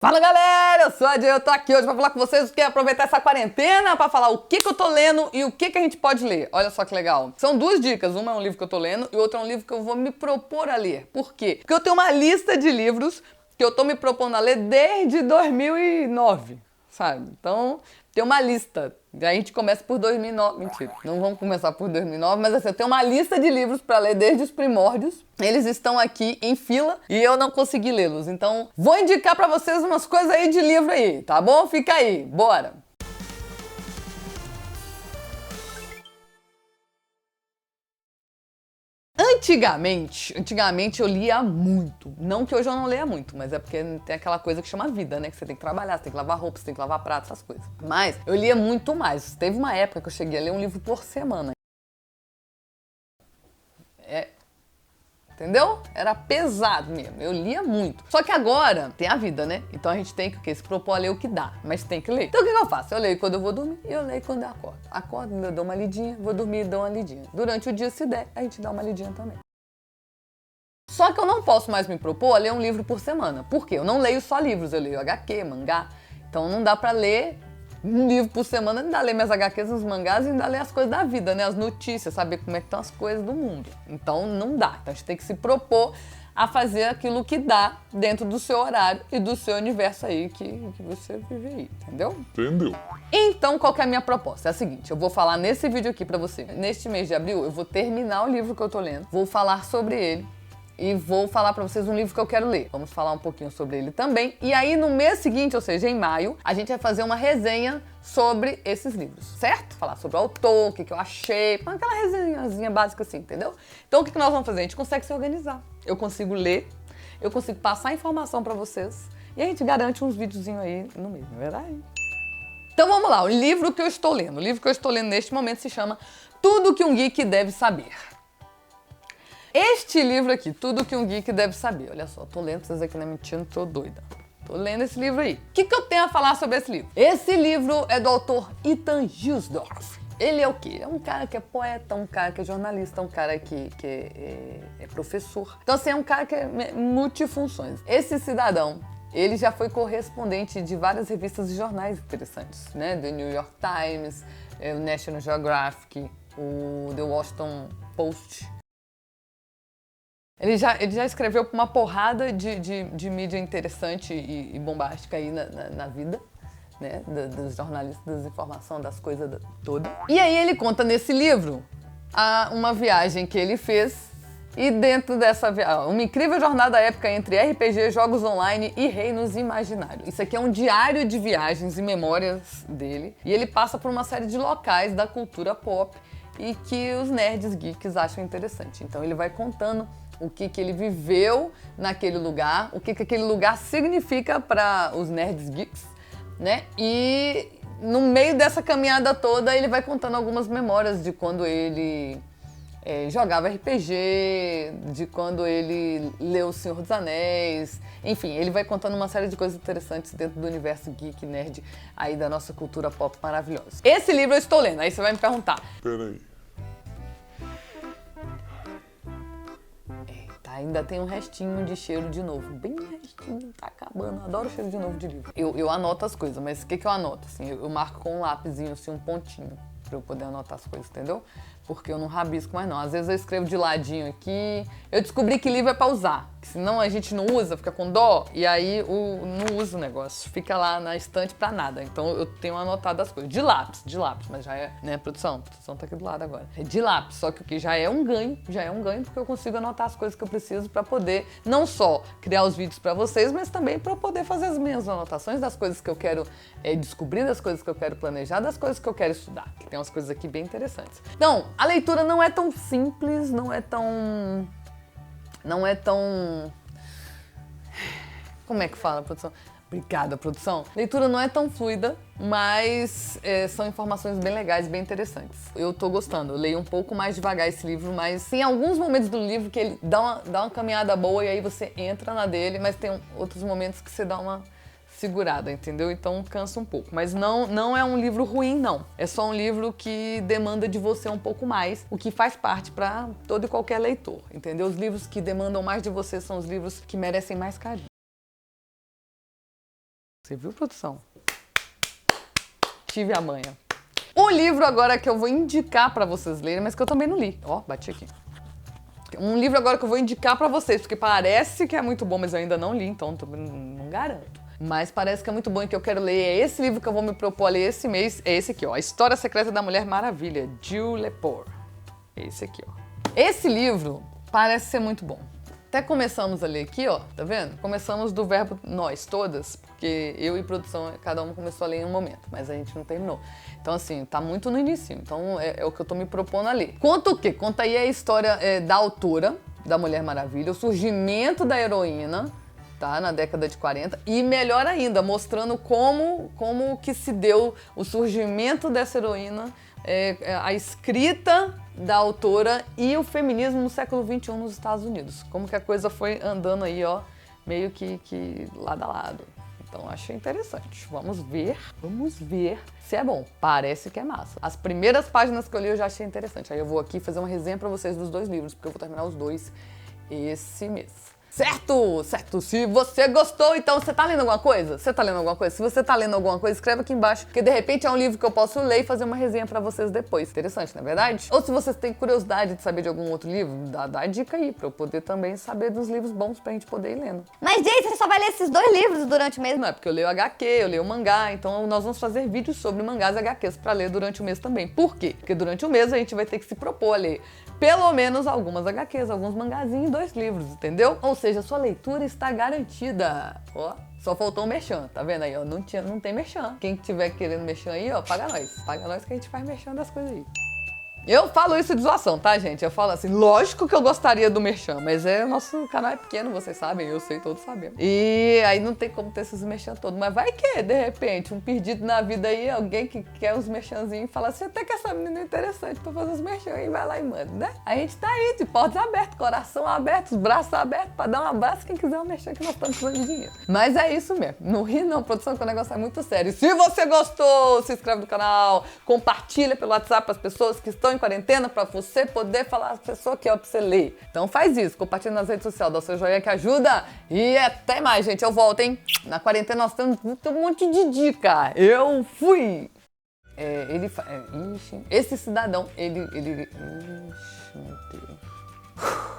Fala galera, eu sou a Jay, eu tô aqui hoje pra falar com vocês o que é aproveitar essa quarentena pra falar o que eu tô lendo e o que a gente pode ler. Olha só que legal. São duas dicas, uma é um livro que eu tô lendo e outra é um livro que eu vou me propor a ler. Por quê? Porque eu tenho uma lista de livros que eu tô me propondo a ler desde 2009, sabe? Então, tem uma lista. A gente começa por 2009. Mentira, não vamos começar por 2009, mas assim, eu tenho uma lista de livros pra ler desde os primórdios. Eles estão aqui em fila e eu não consegui lê-los. Então, vou indicar pra vocês umas coisas aí de livro aí, tá bom? Fica aí, bora! Antigamente eu lia muito. Não que hoje eu não leia muito, mas é porque tem aquela coisa que chama vida, né? Que você tem que trabalhar, você tem que lavar roupa, você tem que lavar prato, essas coisas. Mas eu lia muito mais. Teve uma época que eu cheguei a ler um livro por semana. Entendeu? Era pesado mesmo. Eu lia muito. Só que agora tem a vida, né? Então a gente tem que o quê? Se propor a ler o que dá. Mas tem que ler. Então o que eu faço? Eu leio quando eu vou dormir e eu leio quando eu acordo. Acordo, eu dou uma lidinha, vou dormir e dou uma lidinha. Durante o dia, se der, a gente dá uma lidinha também. Só que eu não posso mais me propor a ler um livro por semana. Por quê? Eu não leio só livros, eu leio HQ, mangá. Então não dá pra ler um livro por semana, ainda ler minhas HQs, os mangás e ainda ler as coisas da vida, né? As notícias, saber como é que estão as coisas do mundo. Então não dá. Então a gente tem que se propor a fazer aquilo que dá dentro do seu horário e do seu universo aí que você vive aí, entendeu? Entendeu? Então, qual que é a minha proposta? É a seguinte, eu vou falar nesse vídeo aqui pra você. Neste mês de abril, eu vou terminar o livro que eu tô lendo, vou falar sobre ele, e vou falar pra vocês um livro que eu quero ler. Vamos falar um pouquinho sobre ele também. E aí, no mês seguinte, ou seja, em maio, a gente vai fazer uma resenha sobre esses livros, certo? Falar sobre o autor, o que eu achei, aquela resenhazinha básica assim, entendeu? Então, o que nós vamos fazer? A gente consegue se organizar. Eu consigo ler, eu consigo passar informação pra vocês e a gente garante uns videozinhos aí no meio, não é verdade? Então, vamos lá. O livro que eu estou lendo. O livro que eu estou lendo neste momento se chama Tudo que um Geek Deve Saber. Este livro aqui, Tudo que um Geek Deve Saber. Olha só, tô lendo, vocês aqui não é mentindo, tô doida. Tô lendo esse livro aí. O que eu tenho a falar sobre esse livro? Esse livro é do autor Ethan Gilsdorf. Ele é o quê? É um cara que é poeta, um cara que é jornalista, um cara que é professor. Então, assim, é um cara que é multifunções. Esse cidadão, ele já foi correspondente de várias revistas e jornais interessantes, né? The New York Times, o National Geographic, o The Washington Post. Ele já escreveu para uma porrada de mídia interessante e bombástica aí na vida, né? Dos jornalistas, das informações, das coisas todas. E aí ele conta nesse livro uma viagem que ele fez e dentro dessa viagem, uma incrível jornada épica entre RPG, jogos online e reinos imaginários. Isso aqui é um diário de viagens e memórias dele. E ele passa por uma série de locais da cultura pop e que os nerds geeks acham interessante. Então ele vai contando o que ele viveu naquele lugar, o que aquele lugar significa para os nerds geeks, né? E no meio dessa caminhada toda ele vai contando algumas memórias de quando ele jogava RPG, de quando ele leu O Senhor dos Anéis, enfim, ele vai contando uma série de coisas interessantes dentro do universo geek, nerd, aí da nossa cultura pop maravilhosa. Esse livro eu estou lendo, aí você vai me perguntar. Peraí. Ainda tem um restinho de cheiro de novo, bem restinho, tá acabando, adoro o cheiro de novo de livro. Eu anoto as coisas, mas o que eu anoto? Assim, eu marco com um lápisinho, assim, um pontinho, pra eu poder anotar as coisas, entendeu? Porque eu não rabisco mais não, às vezes eu escrevo de ladinho aqui. Eu descobri que livro é pra usar, que senão a gente não usa, fica com dó, e aí não usa o negócio, fica lá na estante pra nada. Então eu tenho anotado as coisas, de lápis, mas já é, né, produção tá aqui do lado agora. É de lápis, só que o que já é um ganho porque eu consigo anotar as coisas que eu preciso pra poder não só criar os vídeos pra vocês, mas também pra poder fazer as minhas anotações das coisas que eu quero descobrir, das coisas que eu quero planejar, das coisas que eu quero estudar, que tem umas coisas aqui bem interessantes. Então, a leitura não é tão simples, não é tão... Como é que fala, produção? Obrigada, produção. Leitura não é tão fluida, mas são informações bem legais, bem interessantes. Eu tô gostando, eu leio um pouco mais devagar esse livro, mas tem alguns momentos do livro que ele dá uma caminhada boa e aí você entra na dele, mas tem outros momentos que você dá uma segurada, entendeu? Então cansa um pouco. Mas não é um livro ruim, não. É só um livro que demanda de você um pouco mais, o que faz parte para todo e qualquer leitor, entendeu? Os livros que demandam mais de você são os livros que merecem mais carinho. Você viu, produção? Tive a manha. O livro agora que eu vou indicar pra vocês lerem, mas que eu também não li. Ó, bati aqui. Um livro agora que eu vou indicar pra vocês, porque parece que é muito bom, mas eu ainda não li, então não garanto. Mas parece que é muito bom e que eu quero ler. É esse livro que eu vou me propor a ler esse mês. É esse aqui, ó. A História Secreta da Mulher Maravilha, Jill Lepore. É esse aqui, ó. Esse livro parece ser muito bom. Até começamos a ler aqui, ó, tá vendo? Começamos do verbo nós, todas, porque eu e produção, cada um começou a ler em um momento, mas a gente não terminou. Então, assim, tá muito no início, então é o que eu tô me propondo a ler. Conta o quê? Conta aí a história da autora da Mulher Maravilha, o surgimento da heroína, tá? Na década de 40, e melhor ainda, mostrando como que se deu o surgimento dessa heroína, a escrita da autora e o feminismo no século XXI nos Estados Unidos. Como que a coisa foi andando aí, ó, meio que lado a lado. Então achei interessante. Vamos ver se é bom. Parece que é massa. As primeiras páginas que eu li eu já achei interessante. Aí eu vou aqui fazer uma resenha pra vocês dos dois livros, porque eu vou terminar os dois esse mês. Certo, certo. Se você gostou, então você tá lendo alguma coisa? Você tá lendo alguma coisa? Se você tá lendo alguma coisa, escreve aqui embaixo, porque de repente é um livro que eu posso ler e fazer uma resenha pra vocês depois. Interessante, não é verdade? Ou se vocês têm curiosidade de saber de algum outro livro, dá dica aí, pra eu poder também saber dos livros bons pra gente poder ir lendo. Mas, gente, você só vai ler esses 2 livros durante o mês? Não é porque eu leio HQ, eu leio mangá, então nós vamos fazer vídeos sobre mangás e HQs pra ler durante o mês também. Por quê? Porque durante o mês a gente vai ter que se propor a ler pelo menos algumas HQs, alguns mangazinhos e 2 livros, entendeu? Ou seja, sua leitura está garantida. Ó, só faltou um merchan, tá vendo aí? Ó, não tem merchan. Quem tiver querendo merchan aí, ó, paga nós. Paga nós que a gente faz merchan das coisas aí. Eu falo isso de zoação, tá, gente? Eu falo assim, lógico que eu gostaria do merchan, mas o nosso canal é pequeno, vocês sabem, eu sei, todos sabemos. E aí não tem como ter esses merchan todos, mas vai que, de repente, um perdido na vida aí, alguém que quer uns merchanzinhos e fala assim, até que essa menina é interessante pra fazer os merchan, e vai lá e manda, né? A gente tá aí, de portas abertas, coração aberto, os braços abertos, pra dar um abraço quem quiser um merchan, que nós estamos precisando de dinheiro. Mas é isso mesmo, não ri não, produção, que o negócio é muito sério. Se você gostou, se inscreve no canal, compartilha pelo WhatsApp para as pessoas que estão em quarentena pra você poder falar a pessoa que é pra você ler. Então faz isso, compartilha nas redes sociais, dá o seu joinha que ajuda e até mais, gente. Eu volto, hein? Na quarentena nós temos um monte de dica. Eu fui! Ixi, esse cidadão, Ixi, meu Deus.